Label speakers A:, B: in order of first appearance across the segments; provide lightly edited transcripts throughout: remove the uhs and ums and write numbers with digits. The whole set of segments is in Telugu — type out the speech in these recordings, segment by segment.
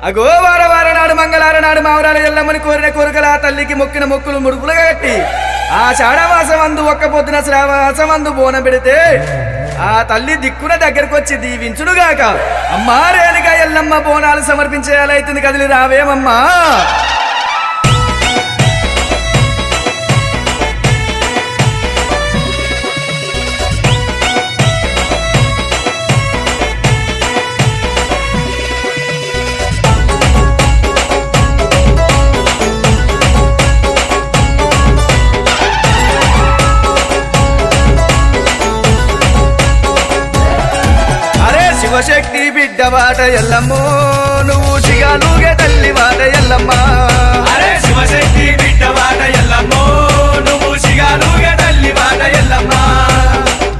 A: అగో వార వార నాడు మంగళవార నాడు మావరాల ఎల్లమ్మని కోరిన కోరికల ఆ తల్లికి మొక్కిన మొక్కులు ముడుపులుగా కట్టి ఆ షాఢమాసమందు ఒక్క పొద్దున శ్రావణమాసమందు బోనం పెడితే ఆ తల్లి దిక్కున దగ్గరకు వచ్చి దీవించుడుగాక. అమ్మా రేణుగా ఎల్లమ్మ బోనాలు సమర్పించేయాలైతుంది కదిలి రావేమమ్మా. శివశక్తి బిడ్డ వాట ఎల్లమ్మో నువ్వు శిగాలుగే తల్లి వాట ఎల్లమ్మ.
B: అరే శివశక్తి బిడ్డ వాట ఎల్లమ్మో నువ్వు శిగాలుగే తల్లి వాట ఎల్లమ్మ.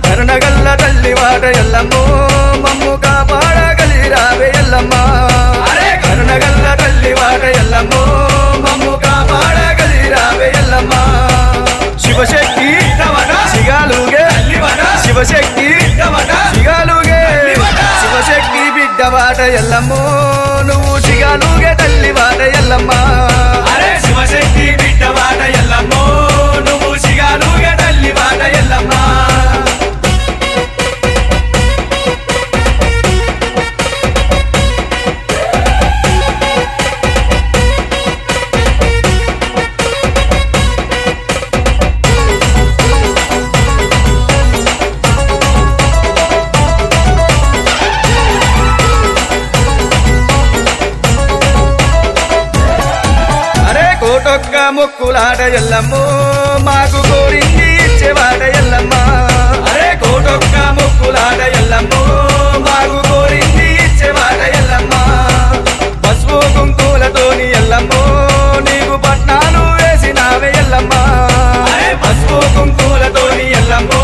A: కరుణగల్ల తల్లి వాట ఎల్లమ్మో మమ్ము కాపాడగలి రావే ఎల్లమ్మ.
B: అరే
A: కరుణగల్ల తల్లి వాట ఎల్లమ్మో మమ్ము కాపాడగలి రావే ఎల్లమ్మ. శివశక్తి శిగాలుగే శివశక్తి శిగాలుగే శివశక్తి బిడ్డ వాట ఎల్లమ్మో నువ్వు శిగాలుగే తల్లి వాట ఎల్లమ్మ.
B: అరే శివశక్తి బిడ్డ వాట ఎల్లమ్మో నువ్వు శిగాలుగే తల్లి వాట ఎల్లమ్మ.
A: కోటొక్క మొక్కులాట ఎల్లమ్మో మాకు కోరింది ఇచ్చేవాట ఎల్లమ్మ.
B: అరే కోటొక్క మొక్కులాట ఎల్లమ్మో
A: మాకు కోరింది ఇచ్చేవాట ఎల్లమ్మ. పసుపు కుంకులతోని ఎల్లమ్మో నీకు పట్నాలు వేసినావే ఎల్లమ్మ.
B: అరే పసుపు కుంకులతోని ఎల్లమ్మో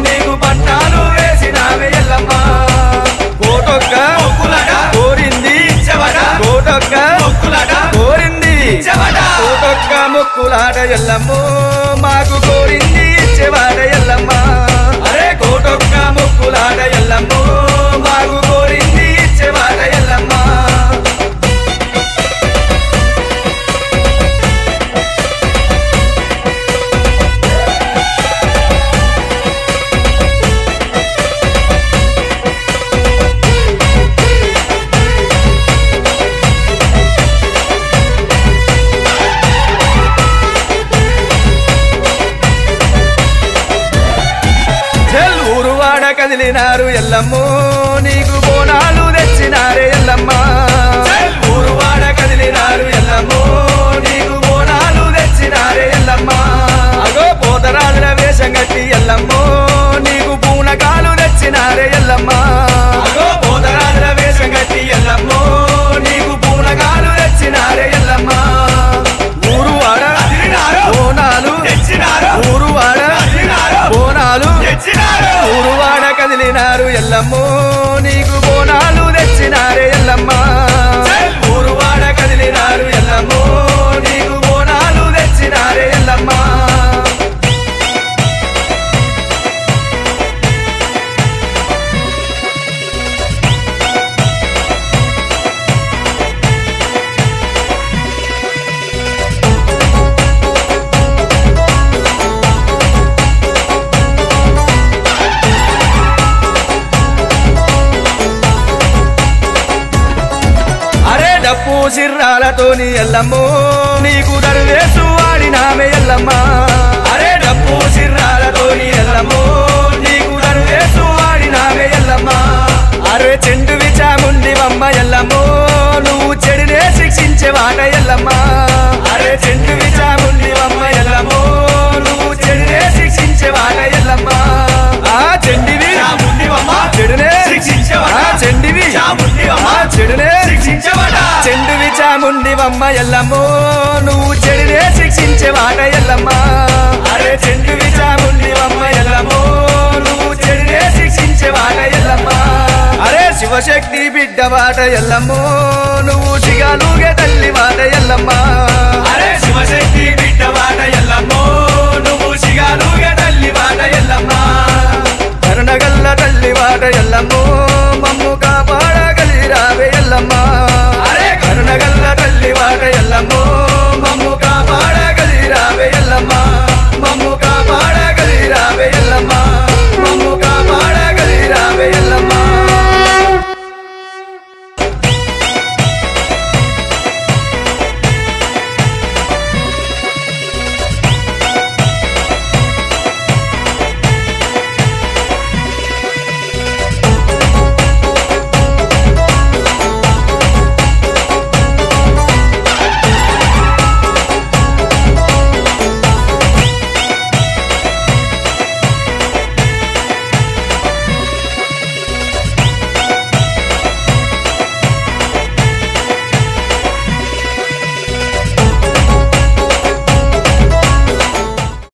A: నీకు పట్నాలు వేసినావే ఎల్లమ్మ. కోటొక్క
B: మొక్కులాట
A: కోరింది
B: ఇచ్చేవాట
A: కోటొక్క
B: మొక్కులాట
A: కోరింది
B: ఇచ్చేవాట
A: కోటొక్క మొక్కులాట ఎల్లమ్మో మాకు కోరింది ఇచ్చేవాట ఎల్లమ్మ.
B: అరే కోటొక్క మొక్కులాట ఎల్లమ్మో
A: మాకు కోరింది ఇచ్చేవాట ఎల్లమ్మ. కదిలినారు ఎల్లమ్మో నీకు బోనాలు తెచ్చినారే ఎల్లమ్మ.
B: ఊరువాడ కదిలినారు ఎల్లమ్మో
A: నీకు బోనాలు తెచ్చినారే ఎల్లమ్మ. అగో పోతరాజుల వేషం కట్టి ఎల్లమ్మో నీకు పూనకాలు తెచ్చినారే ఎల్లమ్మ.
B: అగో పోతరాజుల వేషం కట్టి ఎల్లమ్మో
A: నీకు పూనకాలు తెచ్చినారే ఎల్లమ్మ. ఊరువాడ బోనాలు
B: తెచ్చినారు
A: ఊరువాడ బోనాలు
B: తెచ్చినారు
A: ఊరువాడ కదిలినారు ఎల్లమ్మో నీకు బోనాలు తెచ్చినారే ఎల్లమ్మ.
B: ఊరువాడ కదిలినారు ఎల్లమ్మో
A: నీకు బోనాలు తెచ్చినారే ఎల్లమ్మ. డప్పు సిర్రాలతోని ఎల్లమ్మో నీకు దర్వేసు ఆడినామే ఎల్లమ్మ.
B: అరే డప్పు సిర్రాలతోని ఎల్లమ్మో
A: నీకు దర్వేసు ఆడినామే ఎల్లమ్మ. అరే చెండు విచాముండివమ్మ ఎల్లమ్మో నువ్వు చెడునే శిక్షించేవాట ఎల్లమ్మ. అరే చెండు విచాముండివమ్మ ఎల్లమ్మో నువ్వు చెడునే శిక్షించేవాట ఎల్లమ్మ. ఆ చెండివి చెడునే
B: శిక్షించేవాట
A: చెండివి చెడునే
B: శిక్షించేవాట
A: చెండువి చాముండివమ్మ ఎల్లమ్మో నువ్వు చెడునే శిక్షించేవాట ఎల్లమ్మ. అరే చెండువి చాముండివమ్మ ఎల్లమ్మో నువ్వు చెడునే శిక్షించేవాట ఎల్లమ్మ. అరే శివశక్తి బిడ్డ వాట ఎల్లమ్మో నువ్వు శిగాలుగే తల్లి వాట ఎల్లమ్మ.
B: అరే శివశక్తి బిడ్డ వాట ఎల్లమ్మో నువ్వు శిగాలుగే తల్లి వాట ఎల్లమ్మ.
A: కరుణగల్ల తల్లి వాట ఎల్లమ్మో